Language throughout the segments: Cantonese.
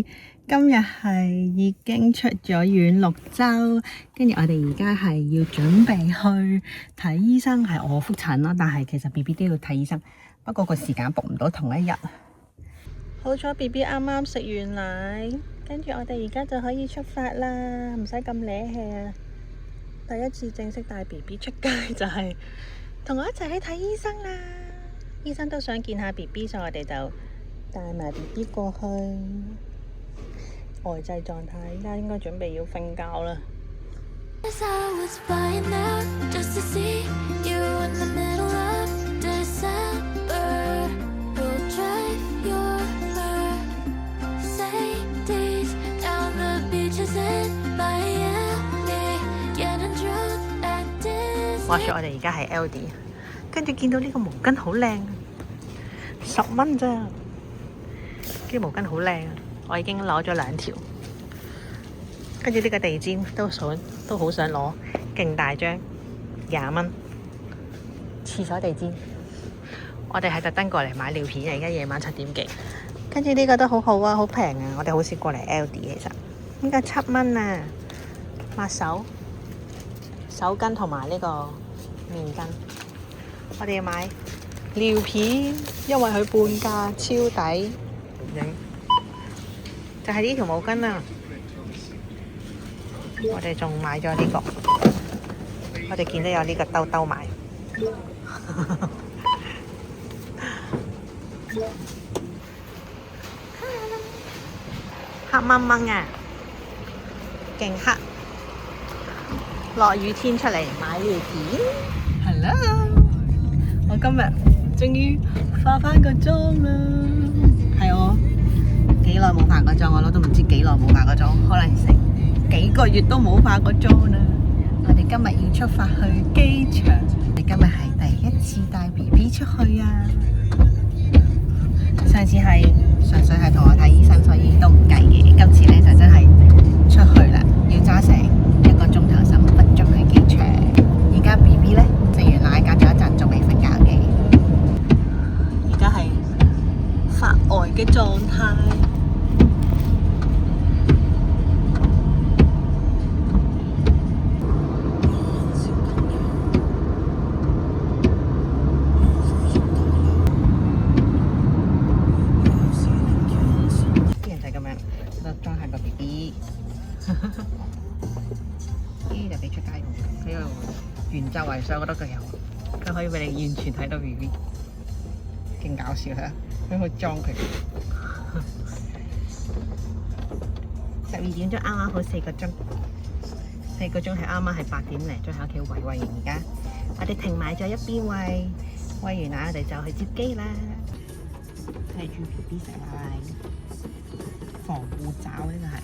哋今日係已經出咗院6週，跟住我哋而家係要準備去睇醫生，係我覆診啦。但係其實 BB 都要睇醫生，不過個時間 book 唔到同一日。好彩 BB 啱啱食完奶，跟住我哋而家就可以出發啦，唔使咁瀨氣啊！第一次正式帶 BB 出街就係同我一齊去睇醫生啦。醫生都想見下 BB，所以我哋就帶埋 BB 過去。呆滯狀態，依家應該準備要瞓覺啦。話說我哋而家係 LD， 跟住見到呢個毛巾好靚，10蚊咋？呢個毛巾好靚，我已經攞咗2條。跟住呢個地氈都好想攞，勁大張，20蚊。廁所地氈，我哋係特登過嚟買尿片嘅，而家夜晚7點幾。跟住呢個都好好啊，好平啊！我哋好少過嚟 LD 其實。呢個7蚊啊，抹手手巾同埋呢個面巾。我哋要買尿片，因為佢半價超抵。就係呢條毛巾啊！我哋仲買咗呢個，我哋見到有呢個兜兜買，黑掹掹啊，勁黑！落雨天出嚟買尿片。Hello， 我今日終於化翻個妝啦，係我幾耐冇化過妝，我都唔知幾耐冇化過妝，可能成幾個月都冇化過妝啦。我哋今日要出發去機場，我哋今日係第一次帶 BB 出去啊。上次係純粹係同我睇醫生，所以都唔計嘅。今次咧就真係出去啦，要揸成1個鐘頭15分鐘去機場。而家 BB 咧食完奶隔咗一陣，仲未瞓覺嘅。而家係發呆嘅狀態。呢就俾出街用，佢又圓周圍，所以我覺得佢可以俾你完全睇到 BB， 勁搞笑嚇！佢好裝佢。12點鐘啱啱好4個鐘，4個鐘係啱啱係8點零鐘喺屋企餵完，而家我哋停埋咗一邊餵完奶，我哋就去接機啦。睇住 BB 食奶，防護罩呢個係。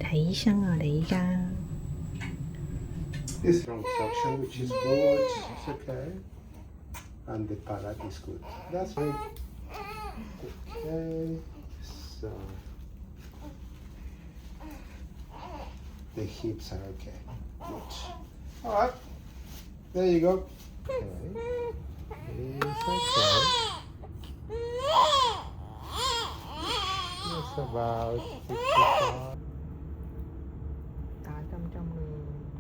睇醫生啊！我哋依家。This from suction, which is good, it's okay, and the palate is good. That's right. Okay, so the hips are okay. Good. All right, there you go. Okay, it's okay. It's about 65. 打針啦，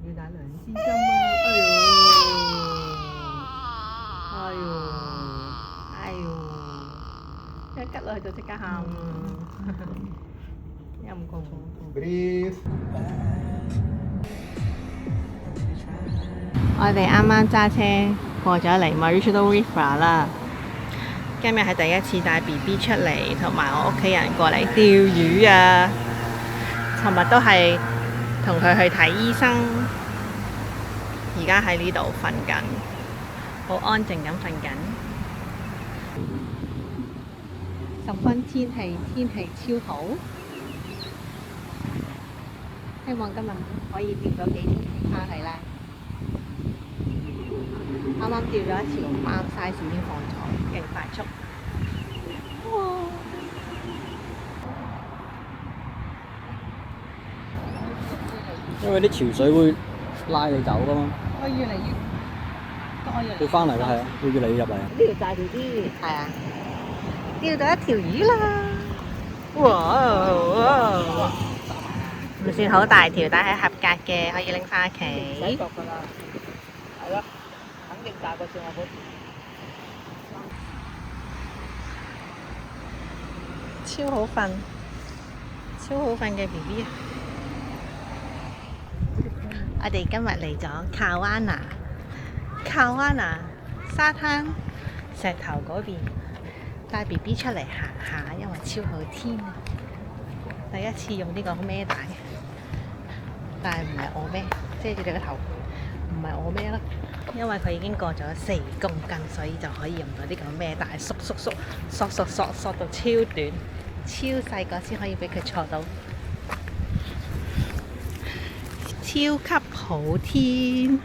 要打2支針啊！哎呦，一吉落去就即刻喊啊！陰公。Breathe. 我哋啱啱揸車過咗嚟 Maroochydore River 啦。今日係第一次帶 BB 出嚟，同埋我屋企人過嚟釣魚啊！尋日都係同佢去睇醫生，而家喺呢度瞓緊，好安靜咁瞓緊。10分天氣超好，希望今日可以釣到幾條蝦係啦。啱啱釣咗一條啱 size 已經放咗，勁快速。因為啲潮水會拉你走噶嘛。我越嚟越會翻嚟嘅係啊，會越嚟越入嚟啊。呢條大條啲，係啊，釣到一條魚啦！哇！唔算好大條，但係合格嘅，可以拎翻屋企。唔使度噶啦，係咯，肯定大過上我嗰條。超好瞓，超好瞓嘅 BB 啊！我哋今日嚟咗卡瓦那沙灘石頭嗰邊，帶 BB 出嚟行下，因為超好天啊！第一次用呢個孭帶，但係唔係我孭，遮住你個頭，唔係我孭啦，因為佢已經過咗4公斤，所以就可以用到呢個孭帶，索到超短，超細個先可以俾佢坐到。超級好天！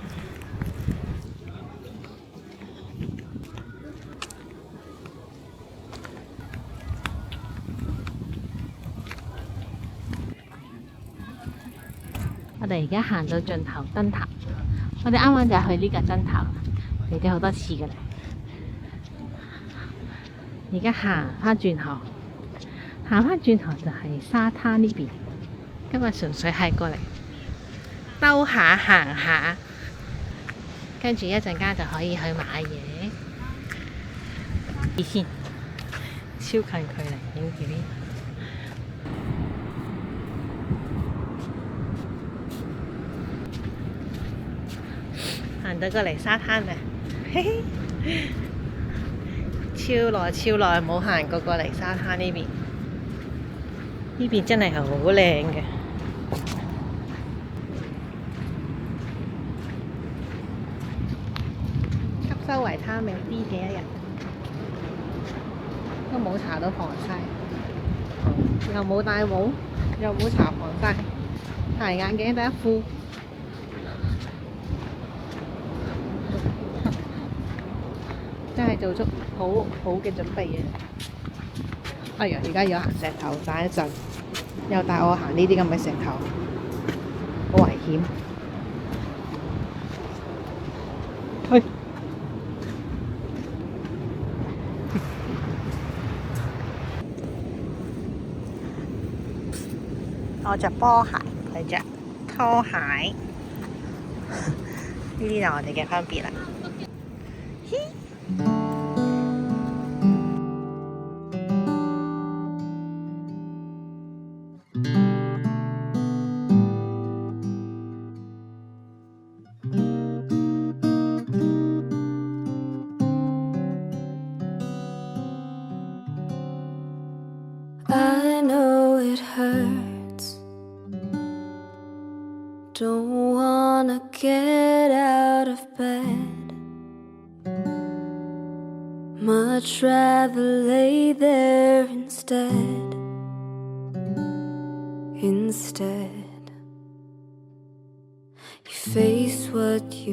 我哋而家行到盡頭燈塔，我哋啱啱就係去呢個燈塔，嚟咗好多次㗎啦。而家行翻轉頭就係沙灘呢邊。今日純粹係過嚟兜下行下，跟住一陣間就可以去買嘢。先超近距離影住呢，行到過嚟沙灘啦，超耐冇行過嚟沙灘呢邊，呢邊真係好靚嘅。吸收維他命 D 嘅一日，都冇搽到防曬，又冇戴帽，又冇搽防曬，戴眼鏡得一副。真係做足好嘅準備嘅。哎呀，而家要行石頭，等一陣又帶我行呢啲咁嘅石頭，好危險。去。我着波鞋，佢着拖鞋，呢啲就我哋嘅分別啦。I know it hurts. Don't wanna get out of bed. Much rather lay there instead. You face what you